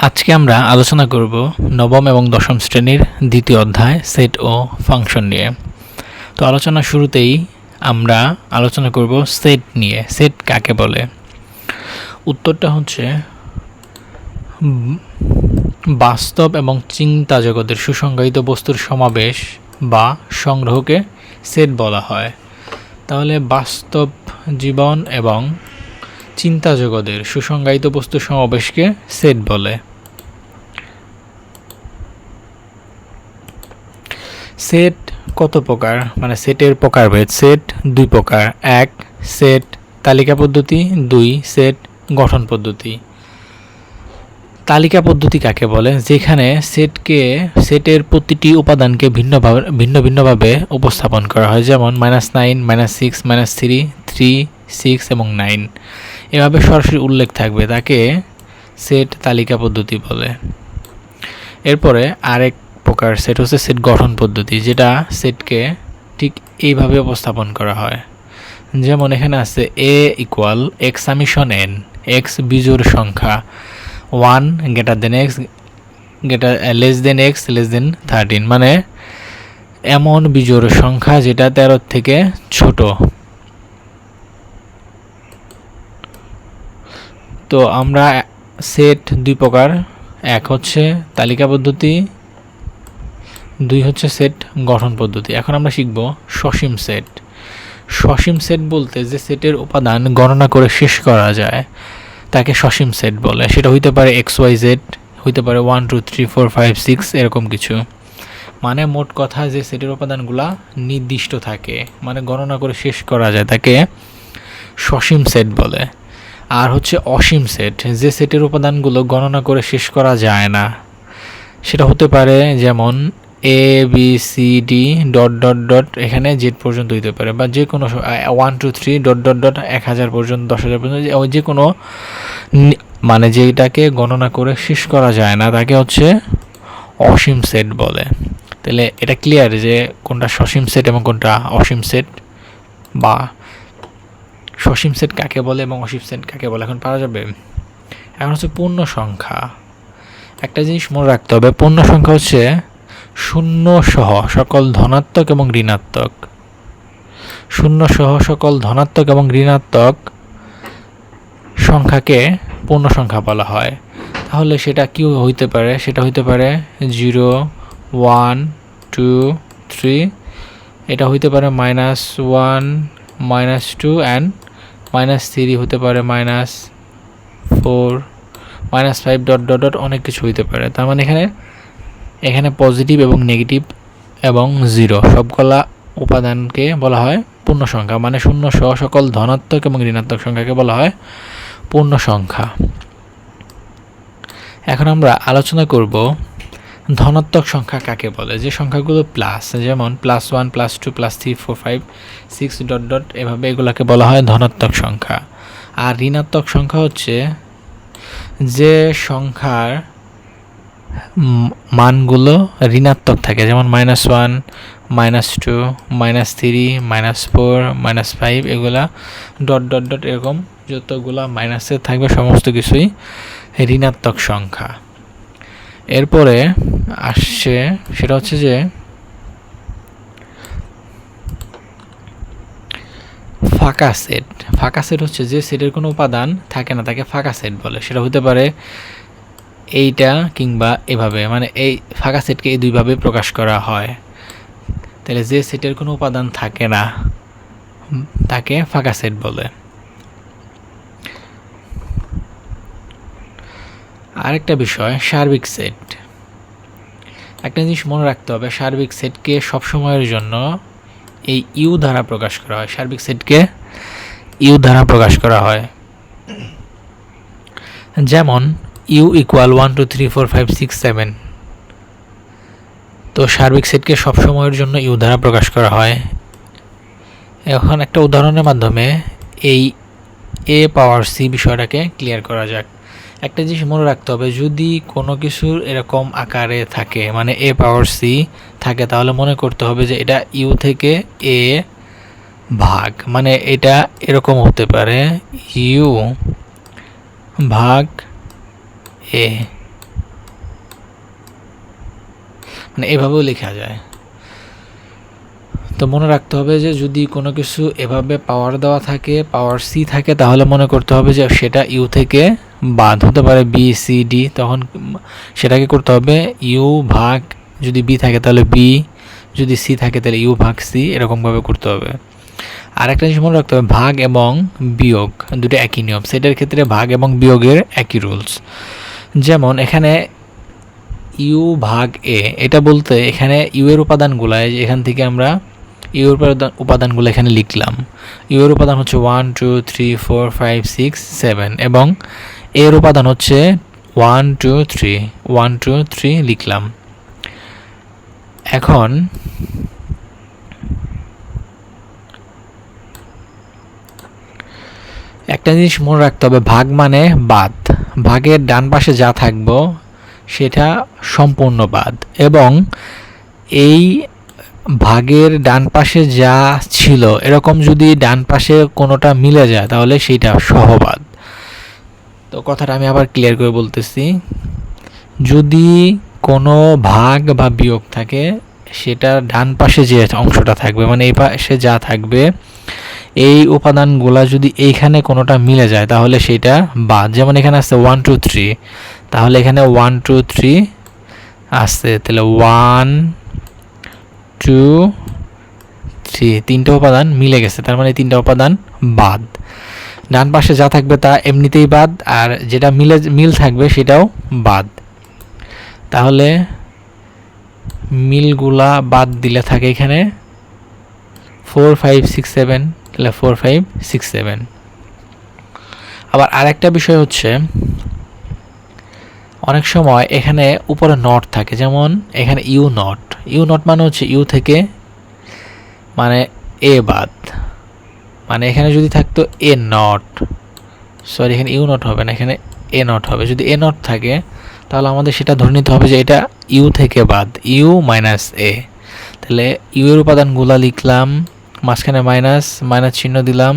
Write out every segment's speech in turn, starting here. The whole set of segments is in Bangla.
আজকে আমরা আলোচনা করব নবম এবং দশম শ্রেণীর দ্বিতীয় অধ্যায় সেট ও ফাংশন নিয়ে। তো আলোচনার শুরুতেই আমরা আলোচনা করব সেট নিয়ে। সেট কাকে বলে? উত্তরটা হচ্ছে বাস্তব এবং চিন্তা জগতের সুসংজ্ঞায়িত বস্তুর সমাবেশ বা সংগ্রহকে সেট বলা হয়। তাহলে বাস্তব জীবন এবং চিন্তা জগতের সুসংজ্ঞায়িত বস্তুর সমাবেশকে সেট বলে। সেট কত প্রকার? মানে সেটের প্রকারভেদ। সেট দুই প্রকার। এক, সেট তালিকা পদ্ধতি। দুই, সেট গঠন পদ্ধতি। তালিকা পদ্ধতি কাকে বলে? যেখানে সেটের প্রতিটি উপাদানকে ভিন্ন ভিন্নভাবে উপস্থাপন করা হয়, যেমন -9, -6, -3, 3, 6 এবং 9 এভাবে সরাসরি উল্লেখ থাকবে, তাকে সেট তালিকা পদ্ধতি বলে। এরপরে আরেক প্রকার সেট হচ্ছে সেট গঠন পদ্ধতি, যেটা সেটকে ঠিক এইভাবে উপস্থাপন করা হয়। যেমন এখানে আছে a = x summation n, x বিজোড় সংখ্যা, 1 > x x 13, মানে এমন বিজোড় সংখ্যা যেটা 13 থেকে ছোট। তো আমরা সেট দুই প্রকার, এক হচ্ছে তালিকা পদ্ধতি, দুই হচ্ছে সেট গঠন পদ্ধতি। এখন আমরা শিখব সসীম সেট। সসীম সেট বলতে যে সেটের উপাদান গণনা করে শেষ করা যায় তাকে সসীম সেট বলে। সেটা হইতে পারে XYZ, হইতে পারে 1 2 3 4 5 6 এরকম কিছু। মানে মোট কথা যে সেটের উপাদানগুলা নির্দিষ্ট থাকে, মানে গণনা করে শেষ করা যায়, তাকে সসীম সেট বলে। আর হচ্ছে অসীম সেট, যে সেটের উপাদানগুলো গণনা করে শেষ করা যায় না। সেটা হতে পারে যেমন ABCD ... এখানে Z পর্যন্ত হইতে পারে, বা যে কোনো 1 2 3 ... 1000 পর্যন্ত, 10,000 পর্যন্ত, যে কোনো, মানে যেটাকে গণনা করে শেষ করা যায় না তাকে হচ্ছে অসীম সেট বলে। তাহলে এটা ক্লিয়ার যে কোনটা সসীম সেট এবং কোনটা অসীম সেট, বা সসীম সেট কাকে বলে এবং অসীম সেট কাকে বলে এখন পাওয়া যাবে। এখন হচ্ছে পূর্ণ সংখ্যা। একটা জিনিস মনে রাখতে হবে, পূর্ণ সংখ্যা হচ্ছে শূন্য সহ সকল ধনাত্মক এবং ঋণাত্মক। শূন্য সহ সকল ধনাত্মক এবং ঋণাত্মক সংখ্যাকে পূর্ণ সংখ্যা বলা হয়। তাহলে সেটা কি হইতে পারে? সেটা হইতে পারে 0 1 2 3, এটা হইতে পারে -1 -2 অ্যান্ড -3, হতে পারে -4 -5 ... অনেক কিছু হইতে পারে। তার মানে এখানে পজিটিভ এবং নেগেটিভ এবং 0 সবগুলা উপাদানকে বলা হয় পূর্ণ সংখ্যা। মানে শূন্য সহ সকল ধনাত্মক এবং ঋণাত্মক সংখ্যাকে বলা হয় পূর্ণ সংখ্যা। এখন আমরা আলোচনা করব ধনাত্মক সংখ্যা কাকে বলে। যে সংখ্যাগুলো প্লাস, যেমন +1 +2 +3 4 5 6 ... এভাবে, এগুলোকে বলা হয় ধনাত্মক সংখ্যা। আর ঋণাত্মক সংখ্যা হচ্ছে যে সংখ্যার মানগুলো ঋণাত্মক থাকে, যেমন -1 -2 -3 -4 -5, এগুলা ... এরকম যতগুলা মাইনাসে থাকবে সমস্ত কিছুই ঋণাত্মক সংখ্যা। এরপরে আসছে সেটা হচ্ছে যে ফাঁকা সেট। ফাঁকা সেট হচ্ছে যে সেটের কোনো উপাদান থাকে না, তাকে ফাঁকা সেট বলে। সেটা হতে পারে এইটা কিংবা এভাবে, মানে এই ফাঁকা সেটকে এই দুইভাবে প্রকাশ করা হয়। তাহলে যে সেটের কোনো উপাদান থাকে না তাকে ফাঁকা সেট বলে। আরেকটা বিষয় সার্বিক সেট। একটা জিনিস মনে রাখতে হবে, সার্বিক সেটকে সবসময়ের জন্য এই ইউ দ্বারা প্রকাশ করা হয়। সার্বিক সেটকে ইউ দ্বারা প্রকাশ করা হয়। যেমন U = 1 2 3 4 5 6 7। তো সার্বিক সেটকে সবসময়ের জন্য ইউ দ্বারা প্রকাশ করা হয়। এখন একটা উদাহরণের মাধ্যমে এই A⁻C বিষয়টাকে ক্লিয়ার করা যাক। একটা জিনিস মনে রাখতে হবে, যদি কোনো কিছুর এরকম আকারে থাকে, মানে A⁻C থাকে, তাহলে মনে করতে হবে যে এটা ইউ থেকে এ ভাগ, মানে এটা এরকম হতে পারে ইউ ভাগ এ। মানে এভাবেও লেখা যায়। তো মনে রাখতে হবে যে যদি কোনো কিছু এভাবে পাওয়ার দেওয়া থাকে, পাওয়ার সি থাকে, তাহলে মনে করতে হবে যে সেটা ইউ থেকে বাদ, হতে পারে বি সি ডি, তখন সেটাকে করতে হবে ইউ ভাগ, যদি বি থাকে তাহলে বি, যদি সি থাকে তাহলে ইউ ভাগ সি, এরকমভাবে করতে হবে। আর একটা জিনিস মনে রাখতে হবে, ভাগ এবং বিয়োগ দুটো একই নিয়ম, সেটার ক্ষেত্রে ভাগ এবং বিয়োগের একই রুলস। যেমন এখানে ইউ ভাগ এ, এটা বলতে এখানে ইউ এর উপাদানগুলো এখান থেকে আমরা ইউ এর উপাদানগুলো এখানে লিখলাম। ইউ এর উপাদান হচ্ছে 1 2 3 4 5 6 7 এবং এর উপাদান হচ্ছে 1 2 3 1 2 3 লিখলাম। এখন একটা জিনিস মনে রাখতে হবে, ভাগ মানে বাদ, ভাগের ডান পাশে যা থাকবো সেটা সম্পূর্ণ বাদ, এবং এই ভাগের ডান পাশে যা ছিল এরকম যদি ডান পাশে কোনোটা মিলে যায় তাহলে সেইটা সহবাদ। তো কথাটা আমি আবার ক্লিয়ার করে বলতেছি, যদি কোনো ভাগ বা বিয়োগ থাকে সেটা ডান পাশে যে অংশটা থাকবে, মানে এই পাশে যা থাকবে এই উপাদানগুলা যদি এইখানে কোনোটা মিলে যায় তাহলে সেটা বাদ। যেমন এখানে আছে 1 2 3, তাহলে এখানে 1 2 3 আছে, তাহলে 1 2 3 তিনটা উপাদান মিলে গেছে, তার মানে তিনটা উপাদান বাদ। ডান পাশে যা থাকবে তা এমনিতেই বাদ, আর যেটা মিল থাকবে সেটাও বাদ। তাহলে মিলগুলা বাদ দিলে থাকে এখানে 4 5 6 7, তাহলে 4 5 6 7। আবার আরেকটা বিষয় হচ্ছে, অনেক সময় এখানে উপরে নট থাকে, যেমন এখানে ইউ নট, ইউ নট মানে হচ্ছে ইউ থেকে মানে এ বাদ, মানে এখানে যদি থাকতো এ নট, সরি এখানে ইউ নট হবে না, এখানে এ নট হবে। যদি এ নট থাকে তাহলে আমাদের সেটা ধরে নিতে হবে যে এটা ইউ থেকে বাদ, ইউ মাইনাস এ। তাহলে ইউ এর উপাদানগুলা লিখলাম, মাঝখানে মাইনাস মাইনাস চিহ্ন দিলাম,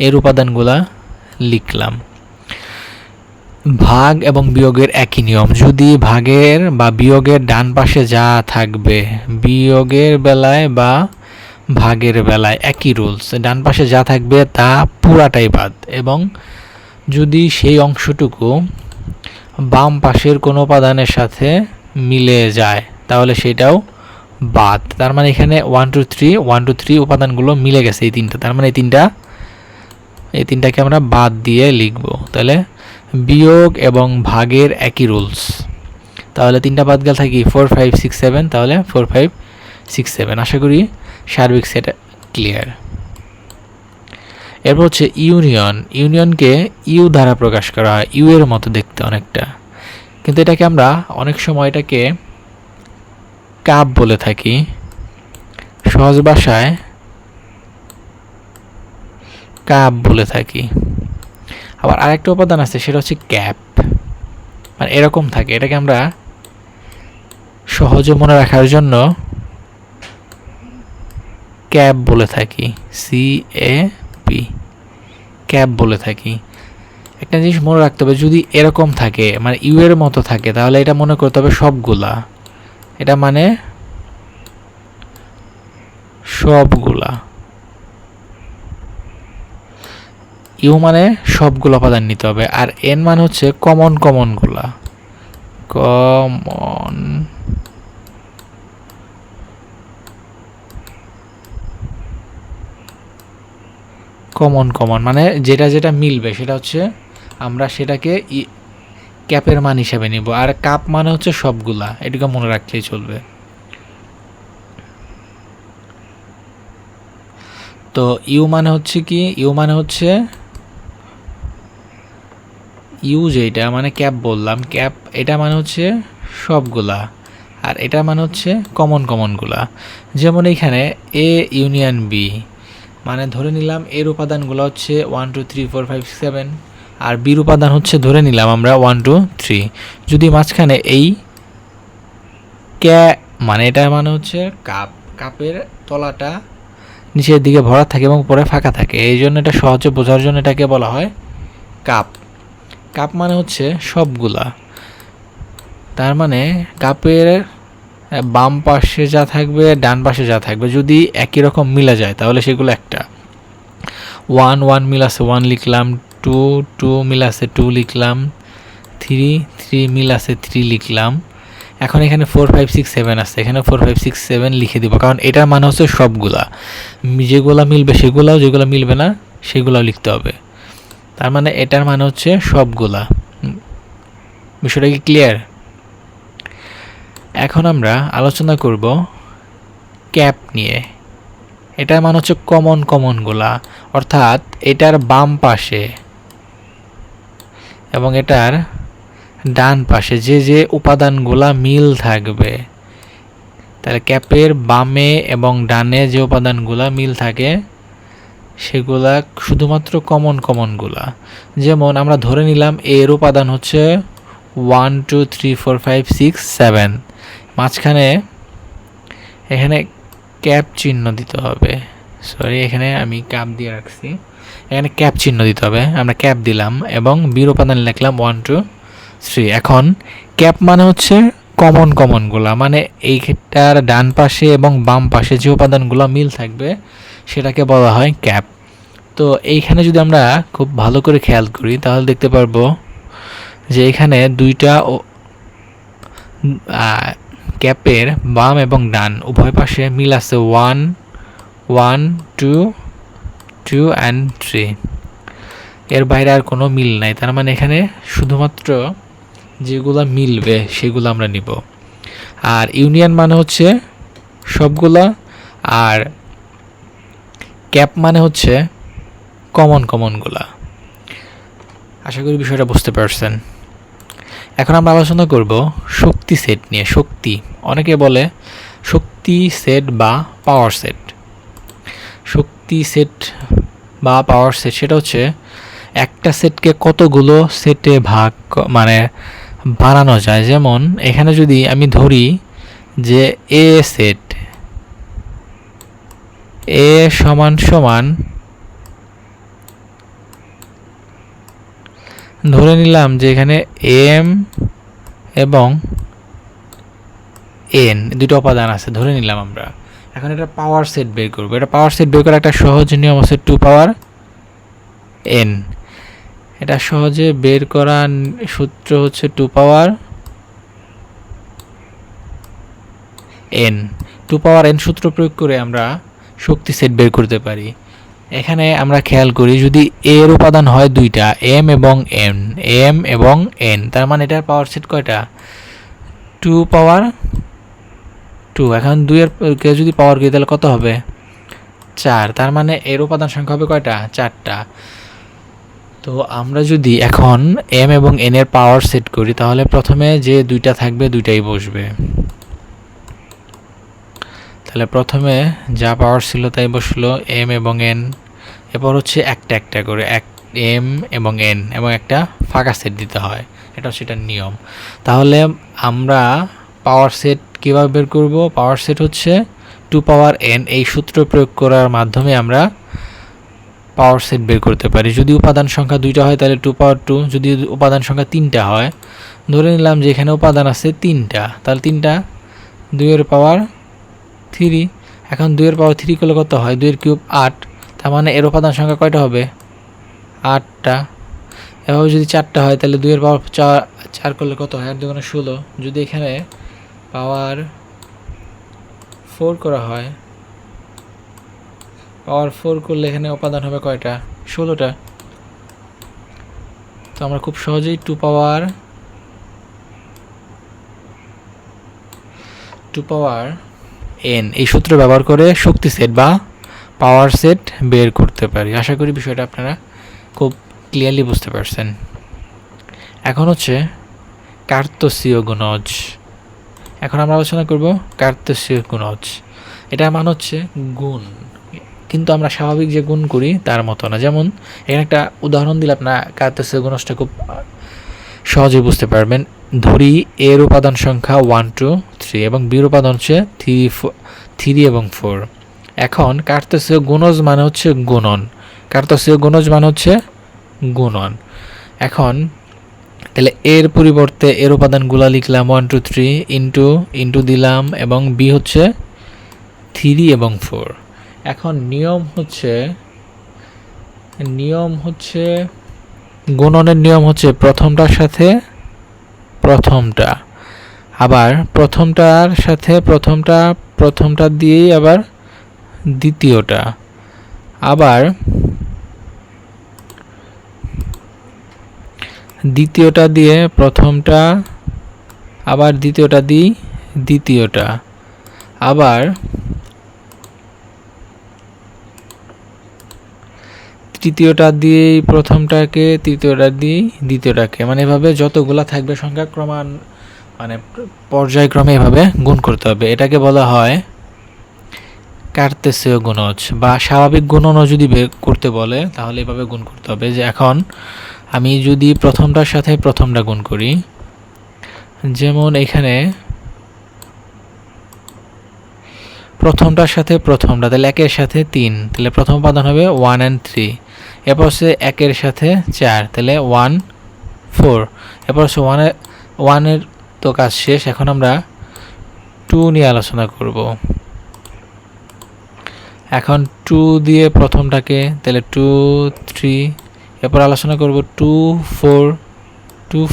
এর উপাদানগুলা লিখলাম। ভাগ এবং বিয়োগের একই নিয়ম, যদি ভাগের বা বিয়োগের ডান পাশে যা থাকবে, বিয়োগের বেলায় বা ভাগের বেলায় একই রুলস, ডান পাশে যা থাকবে তা পুরাটাই বাদ, এবং যদি সেই অংশটুকু বাম পাশের কোনো উপাদানের সাথে মিলে যায় তাহলে সেটাও বাদ। তার মানে এখানে 1 2 3 1 2 3 উপাদানগুলো মিলে গেছে এই তিনটা, তার মানে এই তিনটাকে আমরা বাদ দিয়ে লিখব। তাহলে বিয়োগ এবং ভাগের একই রুলস, তাহলে তিনটা বাদ গেল থাকি 4 5 6 7, তাহলে 4 5 6 7। আশা করি সার্বিক সেট ক্লিয়ার। এরপর হচ্ছে ইউনিয়ন। ইউনিয়নকে ইউ দ্বারা প্রকাশ করা হয়, ইউ এর মতো দেখতে অনেকটা, কিন্তু এটাকে আমরা অনেক সময় এটাকে কাপ বলে থাকি, সহজ ভাষায় কাপ বলে থাকি। আবার আরেকটা উপাদান আছে সেটা হচ্ছে ক্যাপ, মানে এরকম থাকে, এটাকে আমরা সহজে মনে রাখার জন্য ক্যাপ বলে থাকি, CAP, ক্যাপ বলে থাকি। একটা জিনিস মনে রাখতে হবে, যদি এরকম থাকে মানে ইউ এর মতো থাকে তাহলে এটা মনে করতে হবে সবগুলা, এটা মানে সবগুলা, ইউ মানে সবগুলো উপাদান নিতে হবে, আর এন মানে হচ্ছে কমন গুলা, কমন মানে যেটা যেটা মিলবে সেটা হচ্ছে আমরা সেটাকে ক্যাপের মান হিসাবে নিব, আর কাপ মানে হচ্ছে সবগুলা, এটাকে মনে রাখলেই চলবে। তো ইউ মানে হচ্ছে কি, ইউ মানে হচ্ছে ইউ যেটা মানে ক্যাপ বললাম, ক্যাপ এটা মানে হচ্ছে সবগুলা, আর এটা মানে হচ্ছে কমনগুলা। যেমন এইখানে এ ইউনিয়ন বি, মানে ধরে নিলাম এর উপাদানগুলো হচ্ছে 1 2 3 4 5 6 7, আর বির উপাদান হচ্ছে ধরে নিলাম আমরা 1 2 3। যদি মাঝখানে এই মানে এটা মানে হচ্ছে কাপ, কাপের তলাটা নিচের দিকে ভরা থাকে এবং উপরে ফাঁকা থাকে, এই জন্য এটা সহজে বোঝার জন্য এটাকে বলা হয় কাপ। কাপ মানে হচ্ছে সবগুলা, তার মানে কাপের বাম পাশে যা থাকবে ডান পাশে যা থাকবে যদি একই রকম মিলা যায় তাহলে সেগুলো একটা। 1 1 মিল আছে 1 লিখলাম, 2 2 মিল আছে 2 লিখলাম, 3 3 মিল আছে 3 লিখলাম। এখন এখানে 4 5 6 7 আছে, এখানে 4 5 6 7 লিখে দিব, কারণ এটার মানে হচ্ছে সবগুলা, যেগুলা মিলবে সেগুলাও, যেগুলো মিলবে না সেগুলাও লিখতে হবে। তার মানে এটার মানে হচ্ছে সবগুলা। বিষয়টা কি ক্লিয়ার? এখন আমরা আলোচনা করব ক্যাপ নিয়ে। এটার মানে হচ্ছে কমনগুলা, অর্থাৎ এটার বাম পাশে এবং এটার ডান পাশে যে যে উপাদানগুলা মিল থাকবে। তাহলে ক্যাপের বামে এবং ডানে যে উপাদানগুলা মিল থাকে সেগুলা শুধুমাত্র কমনগুলা। যেমন আমরা ধরে নিলাম এর উপাদান হচ্ছে 1 2 3 4 5 6 7, মাঝখানে এখানে ক্যাপ চিহ্ন দিতে হবে। সরি, এখানে আমি ক্যাপ দিয়ে রাখছি, এখানে ক্যাপ চিহ্ন দিতে হবে। আমরা ক্যাপ দিলাম এবং বির উপাদান লিখলাম 1 2 3। এখন ক্যাপ মানে হচ্ছে কমনগুলা, মানে এইটার ডান পাশে এবং বাম পাশে যে উপাদানগুলো মিল থাকবে সেটাকে বলা হয় ক্যাপ। তো এইখানে যদি আমরা খুব ভালো করে খেয়াল করি তাহলে দেখতে পারবো যে এখানে দুইটা ক্যাপের বাম এবং ডান উভয় পাশে মিল আছে 1 1 2 2 অ্যান্ড 3। এর বাইরে আর কোনো মিল নাই, তার মানে এখানে শুধুমাত্র যেগুলো মিলবে সেগুলো আমরা নিব। আর ইউনিয়ন মানে হচ্ছে সবগুলা, আর ক্যাপ মানে হচ্ছে কমনগুলা। আশা করি বিষয়টা বুঝতে পারছেন। এখন আমরা আলোচনা করব শক্তি সেট নিয়ে। শক্তি, অনেকে বলে শক্তি সেট বা পাওয়ার সেট। শক্তি সেট বা পাওয়ার সেট সেটা হচ্ছে একটা সেটকে কতগুলো সেটে মানে বানানো যায়। যেমন এখানে যদি আমি ধরি যে এ সেট, এ সমান সমান ধরে নিলাম যে এখানে এম এবং এন দুটো উপাদান আছে ধরে নিলাম আমরা। এখন এটা পাওয়ার সেট বের করবো। এটা পাওয়ার সেট বের করার একটা সহজ নিয়ম আছে 2 পাওয়ার n। এটা সহজে বের করার সূত্র হচ্ছে 2 পাওয়ার n। 2 পাওয়ার n সূত্র প্রয়োগ করে আমরা শক্তি সেট বের করতে পারি। এখানে আমরা খেয়াল করি যদি এর উপাদান হয় দুইটা, m এবং n, তার মানে এটার পাওয়ার সেট কয়টা? 2 পাওয়ার 2। এখন 2 এর যদি পাওয়ার করি তাহলে কত হবে? 4। তার মানে এর উপাদান সংখ্যা হবে কয়টা? 4টা। তো আমরা যদি এখন m এবং n এর পাওয়ার সেট করি তাহলে প্রথমে যে দুইটা থাকবে দুইটাই বসবে। তাহলে প্রথমে যা পাওয়ার ছিল তাই বসলো m এবং n। এরপর হচ্ছে একটা করে m এবং n এবং একটা ফাঁকা সেট দিতে হয়, এটা হচ্ছে এটার নিয়ম। তাহলে আমরা পাওয়ার সেট কীভাবে বের করব? পাওয়ার সেট হচ্ছে 2 পাওয়ার n, এই সূত্র প্রয়োগ করার মাধ্যমে আমরা পাওয়ার সেট বের করতে পারি। যদি উপাদান সংখ্যা দুইটা হয় তাহলে 2 পাওয়ার 2, যদি উপাদান সংখ্যা 3টা হয়, ধরে নিলাম যে এখানে উপাদান আছে 3টা, তাহলে 3টা 2 এর পাওয়ার 3। এখন 2 এর পাওয়ার 3 করলে কত হয়? 2 এর কিউব 8, তার মানে এর উপাদান সংখ্যা কয়টা হবে? 8টা। এভাবে যদি 4টা হয় তাহলে 2 এর পাওয়ার 4 করলে কত হয়? 8 2 16। যদি এখানে পাওয়ার 4 করা হয়, পাওয়ার 4 করলে এখানে উপাদান হবে কয়টা? 16টা। তো আমরা খুব সহজেই 2 পাওয়ার n এই সূত্র ব্যবহার করে শক্তি সেট বা পাওয়ার সেট বের করতে পারি। আশা করি বিষয়টা আপনারা খুব ক্লিয়ারলি বুঝতে পারছেন। এখন হচ্ছে কার্তেশীয় গুণজ। এখন আমরা আলোচনা করব কার্তেশীয় গুণজ। এটার মান হচ্ছে গুণ, কিন্তু আমরা স্বাভাবিক যে গুণ করি তার মতো না। যেমন এখানে একটা উদাহরণ দিলে আপনারা কার্তেশীয় গুণজটা খুব সহজেই বুঝতে পারবেন। ধরি এর উপাদান সংখ্যা 1 2 3 এবং বির উপাদান হচ্ছে 3 এবং 4। এখন কার্তেশীয় গুণজ মানে হচ্ছে গুণন। কার্তেশীয় গুণজ মানে হচ্ছে গুণন। এখন তাহলে এর পরিবর্তে এর উপাদানগুলো লিখলাম 1 2 3 ইন্টু দিলাম, এবং বি হচ্ছে 3 এবং 4। এখন নিয়ম হচ্ছে গুণনের নিয়ম হচ্ছে প্রথমটার সাথে প্রথমটা, আবার প্রথমটার সাথে প্রথমটা দিয়েই আবার দ্বিতীয়টা, আবার দ্বিতীয়টা দিয়ে প্রথমটা, আবার দ্বিতীয়টা দিই দ্বিতীয়টা, আবার তৃতীয়টা দিয়েই প্রথমটাকে, তৃতীয়টা দিয়েই দ্বিতীয়টাকে, মানে এভাবে যতগুলা থাকবে সংখ্যা মানে পর্যায়ক্রমে এভাবে গুণ করতে হবে। এটাকে বলা হয় কার্তেসীয় গুণজ, বা স্বাভাবিক গুণনও যদি বের করতে বলে তাহলে এভাবে গুণ করতে হবে। যে এখন আমি যদি প্রথমটার সাথে প্রথমটা গুণ করি, যেমন এখানে প্রথমটার সাথে প্রথমটা, তাহলে 1 এর সাথে 3, তাহলে প্রথম উপাদান হবে 1 and 3। এরপর হচ্ছে 1 এর সাথে 4, তাহলে 1 4। এরপর হচ্ছে 1 এর তো কাজ শেষ। এখন আমরা 2 নিয়ে আলোচনা করব। এখন 2 দিয়ে প্রথমটাকে, তাহলে 2 3। এরপর আলোচনা করব 2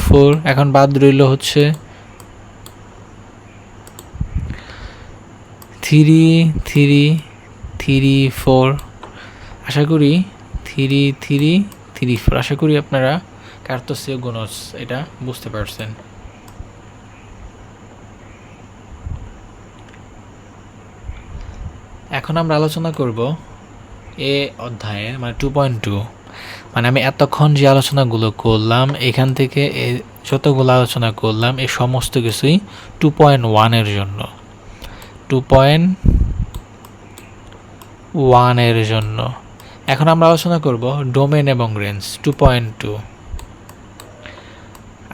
4। এখন বাদ রইল হচ্ছে 3 4। আশা করি 3 4, আশা করি আপনারা কার্তেসীয় গুণজ এটা বুঝতে পারছেন। এখন আমরা আলোচনা করব এ অধ্যায়ে, মানে 2.2। মানে আমি এতক্ষণ যে আলোচনাগুলো করলাম, এখান থেকে যতগুলো আলোচনা করলাম এই সমস্ত কিছুই 2.1 এর জন্য, 2.1 এর জন্য। এখন আমরা আলোচনা করব ডোমেন এবং রেঞ্জ 2.2।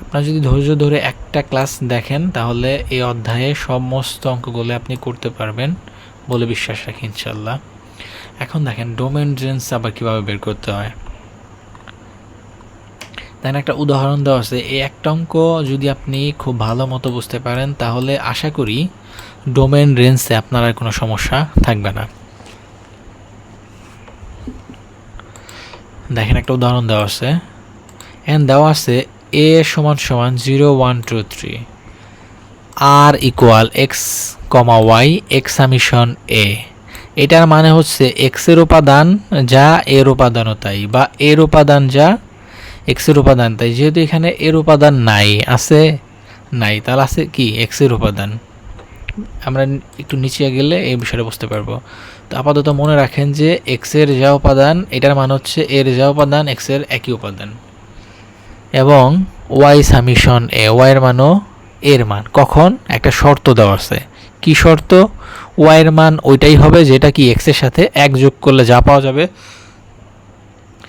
আপনারা যদি ধৈর্য ধরে একটা ক্লাস দেখেন তাহলে এই অধ্যায়ে সমস্ত অঙ্কগুলো আপনি করতে পারবেন বলে বিশ্বাস রাখি ইনশাল্লাহ। এখন দেখেন ডোমেন রেঞ্জ আবার কীভাবে বের করতে হয়। দেখেন একটা উদাহরণ দেওয়া আছে। এই একটা অঙ্ক যদি আপনি খুব ভালো মতো বুঝতে পারেন তাহলে আশা করি ডোমেন রেঞ্জে আপনার আর কোনো সমস্যা থাকবে না। দেখেন একটা উদাহরণ দেওয়া আছে, দেওয়া আছে a সমান 0 1 2 3, r equal x comma y x summation এ। এটার মানে হচ্ছে এক্সের উপাদান যা এর উপাদানও তাই, বা এর উপাদান যা এক্সের উপাদান তাই। যেহেতু এখানে এর উপাদান নাই, তাহলে আছে কি এক্সের উপাদান। আমরা একটু নিচে গেলে এই বিষয়টা বুঝতে পারবো। তো আপাতত মনে রাখেন যে এক্সের যা উপাদান এটার মান হচ্ছে এর যা উপাদান এক্সের একই উপাদান, এবং ওয়াই সামিশন এ, ওয়াইয়ের মানও এর মান। কখন? একটা শর্ত দেওয়া আছে। কি শর্ত? ওয়াইয়ের মান ওইটাই হবে যেটা কি এক্সের সাথে 1 যোগ করলে যা পাওয়া যাবে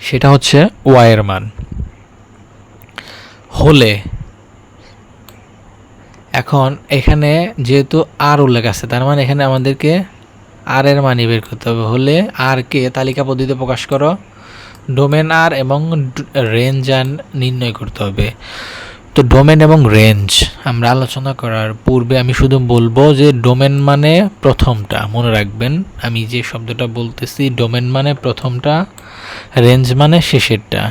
সেটা হচ্ছে ওয়াইয়ের মান হলে। এখন এখানে যেহেতু আর উল্লেখ আছে, তার মানে এখানে আমাদেরকে আর এর মানই বের করতে হবে। হলে আর কে তালিকা পদ্ধতিতে প্রকাশ করো, ডোমেন আর এবং রেঞ্জ আর নির্ণয় করতে হবে। তো ডোমেন এবং রেঞ্জ আমরা আলোচনা করার পূর্বে আমি শুধু বলবো যে ডোমেন মানে প্রথমটা, মনে রাখবেন আমি যে শব্দটা বলতেছি, ডোমেন মানে প্রথমটা, রেঞ্জ মানে শেষেরটা।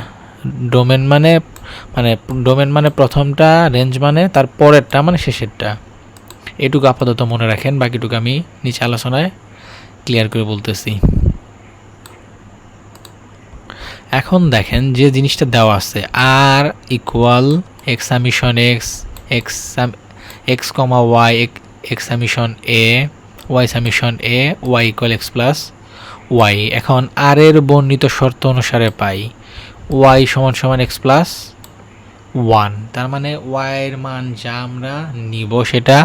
ডোমেন মানে প্রথমটা, রেঞ্জ মানে তার পরেরটা, মানে শেষেরটা। এটুকু আপাতত মনে রাখেন, বাকিটুকু আমি নিচে আলোচনায় ক্লিয়ার করে বলতেছি। এখন দেখেন যে জিনিসটা দেওয়া আছে, আর equal x summation x comma y x summation a, y summation a, y equal x plus y. এখন আর এর বর্ণিত শর্ত অনুসারে পাই ওয়াই সমান সমান এক্স প্লাস 1। তার মানে ওয়াইয়ের মান যা আমরা নিব সেটা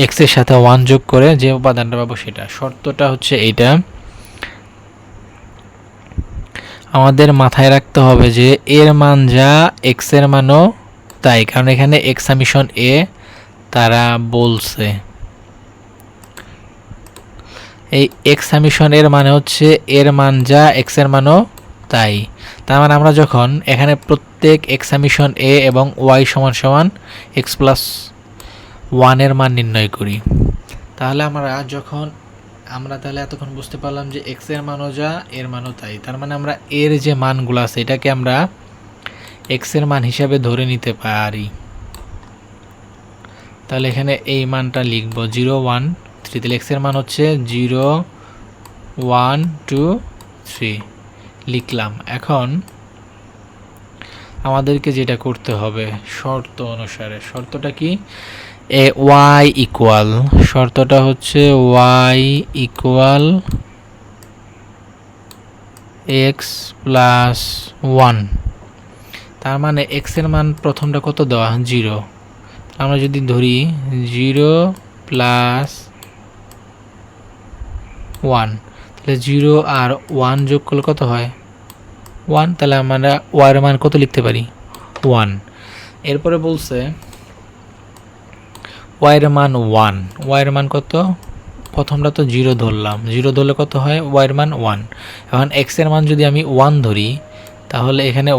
এক্সের সাথে 1 যোগ করে যে উপাদানটা পাবো সেটা। শর্তটা হচ্ছে এইটা, আমাদের মাথায় রাখতে হবে যে এর মান যা এক্সের মানও তাই, কারণ এখানে এক্স সামিশন এ তারা বলছে। এই এক্স সামিশন এর মানে হচ্ছে এর মান যা এক্সের মানও তাই। তার মানে আমরা যখন এখানে প্রত্যেক এক্স সামেশন এ এবং ওয়াই সমান সমান এক্স প্লাস 1 এর মান নির্ণয় করি, তাহলে আমরা তাহলে এতক্ষণ বুঝতে পারলাম যে এক্স এর মানও যা এর মানও তাই। তার মানে আমরা এর যে মানগুলো আছে এটাকে আমরা এক্স এর মান হিসাবে ধরে নিতে পারি। তাহলে এখানে এই মানটা লিখব 0 1 3। তাহলে এক্স এর মান হচ্ছে 0 1 2 3 লিখলাম। এখন আমাদেরকে যেটা করতে হবে শর্ত অনুসারে, শর্তটা কি, ওয়াই ইকুয়াল, শর্তটা হচ্ছে ওয়াই ইকুয়াল এক্স প্লাস 1। তার মানে এক্স এর মান প্রথমটা কত দেওয়া 0। আমরা যদি ধরি 0 প্লাস 1, তাহলে 0 আর 1 যোগ করলে কত হয় 1। তাহলে আমরা ওয়াই এর মান কত লিখতে পারি 1। এরপরে বলছে ওয়াই এর মান 1, ওয়াই এর মান কত, প্রথমটা তো 0 ধরলাম, 0 ধরলে কত হয় ওয়াই এর মান 1। এখন এক্স এর মান যদি আমি 1 ধরি তাহলে এখানে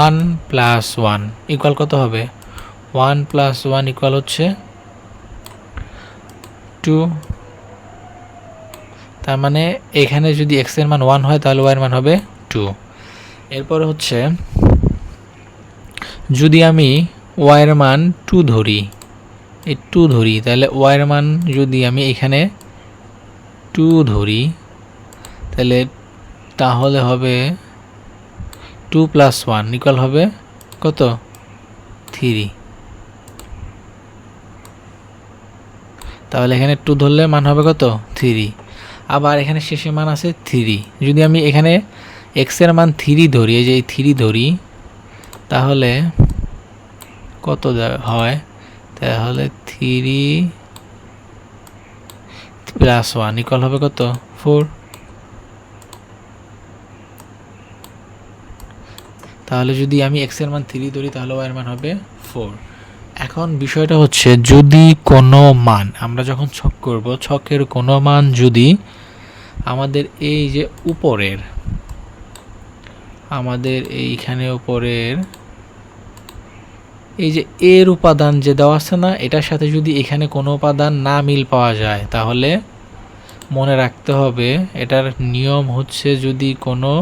1 প্লাস 1 ইকুয়াল কত হবে 1 প্লাস 1 ইকুয়াল হচ্ছে 2। তার মানে এখানে যদি এক্স এর মান 1 হয় তাহলে ওয়াই এর মান হবে 2। এরপরে হচ্ছে যদি আমি ওয়াই এর মান 2 ধরি, এই 2 ধরি, তাহলে ওয়াই এর মান যদি আমি এখানে 2 ধরি তাহলে হবে 2 প্লাস 1 ইকুয়াল হবে কত 3। তাহলে এখানে 2 ধরলে মান হবে কত 3। আবার এখানে শেষে মান আছে 3। যদি আমি এখানে এক্স এর মান 3 ধরি, এই যে এই 3 ধরি, তাহলে কত হয়, তাহলে 3 প্লাস 1 ইকুয়াল হবে কত 4। তাহলে যদি আমি এক্স এর মান 3 ধরি তাহলে ওয়াই এর মান হবে 4। এখন বিষয়টা হচ্ছে যদি কোনো মান আমরা যখন ছক করব, ছকের কোনো মান যদি আমাদের এই যে উপরের, আমাদের এইখানে উপরের এই যে এর উপাদান যে দেওয়া আছে না, এটার সাথে যদি এখানে কোনো উপাদান না মিল পাওয়া যায় তাহলে মনে রাখতে হবে এটার নিয়ম হচ্ছে যদি কোনো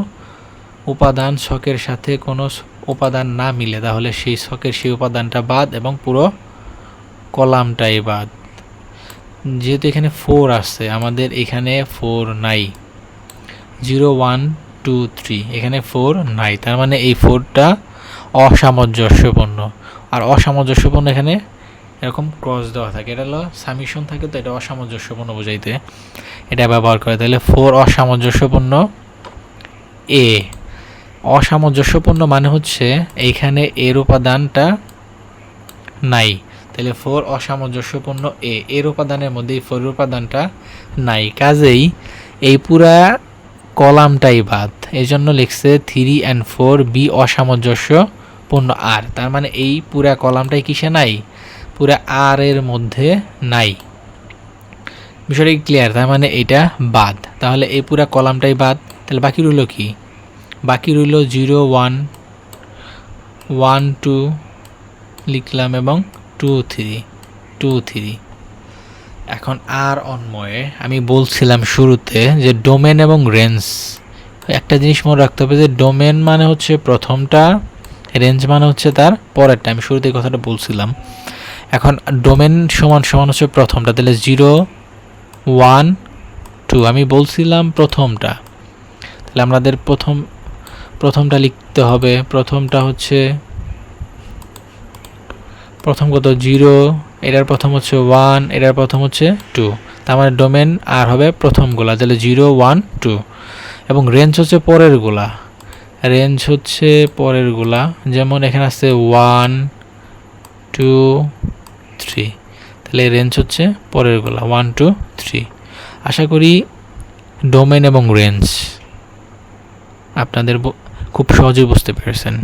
উপাদান ছকের সাথে কোনো উপাদান না মিলে তাহলে সেই ছকের সেই উপাদানটা বাদ এবং পুরো কলামটাই বাদ। যেহেতু এখানে 4 আছে, আমাদের এখানে 4 নাই, 0 1 2 3 এখানে 4 নাই, তার মানে এই 4টা অসামঞ্জস্যপূর্ণ। আর অসামঞ্জস্যপূর্ণ এখানে এরকম ক্রস দেওয়া থাকে, এটা হলো সামেশন থাকে, তো এটা অসামঞ্জস্যপূর্ণ বোঝাইতে এটা ব্যবহার করে। তাহলে 4 অসামঞ্জস্যপূর্ণ এ, অসামঞ্জস্যপূর্ণ মানে হচ্ছে এইখানে এর উপাদানটা নাই, তাহলে 4 অসামঞ্জস্যপূর্ণ এর উপাদানের মধ্যে এই 4 উপাদানটা নাই, কাজেই এই পুরা কলামটাই বাদ। এই জন্য লিখছে 3 and 4 বি অসামঞ্জস্যপূর্ণ আর। তার মানে এই পুরা কলামটাই কিসে নাই, পুরা আর এর মধ্যে নাই। বিষয়টা ক্লিয়ার? তার মানে এটা বাদ, তাহলে এই পুরা কলামটাই বাদ। তাহলে বাকি রইল কি, বাকি রইল 0 1 1 2 লিখলাম এবং 2 3। এখন আর অন্বয়ে আমি বলছিলাম শুরুতে যে ডোমেন এবং রেঞ্জ, একটা জিনিস মনে রাখতে হবে যে ডোমেন মানে হচ্ছে প্রথমটা, রেঞ্জ মানে হচ্ছে তার পরেরটা। আমি শুরুতে কথাটা বলছিলাম। এখন ডোমেন সমান সমান হচ্ছে প্রথমটা, তাহলে 0 1 2 আমি বলছিলাম প্রথমটা, তাহলে আমাদের প্রথমটা লিখতে হবে। প্রথমটা হচ্ছে প্রথম কত 0, এটার প্রথম হচ্ছে 1, এটার প্রথম হচ্ছে 2, তার মানে ডোমেন আর হবে প্রথমগুলা, তাহলে 0 1 2। এবং রেঞ্জ হচ্ছে পরেরগুলা, রেঞ্জ হচ্ছে পরেরগুলা, যেমন এখানে আছে 1 2 3, তাহলে রেঞ্জ হচ্ছে পরেরগুলা 1 2 3। আশা করি ডোমেন এবং রেঞ্জ আপনাদের খুব সহজে বুঝতে পেরেছেন।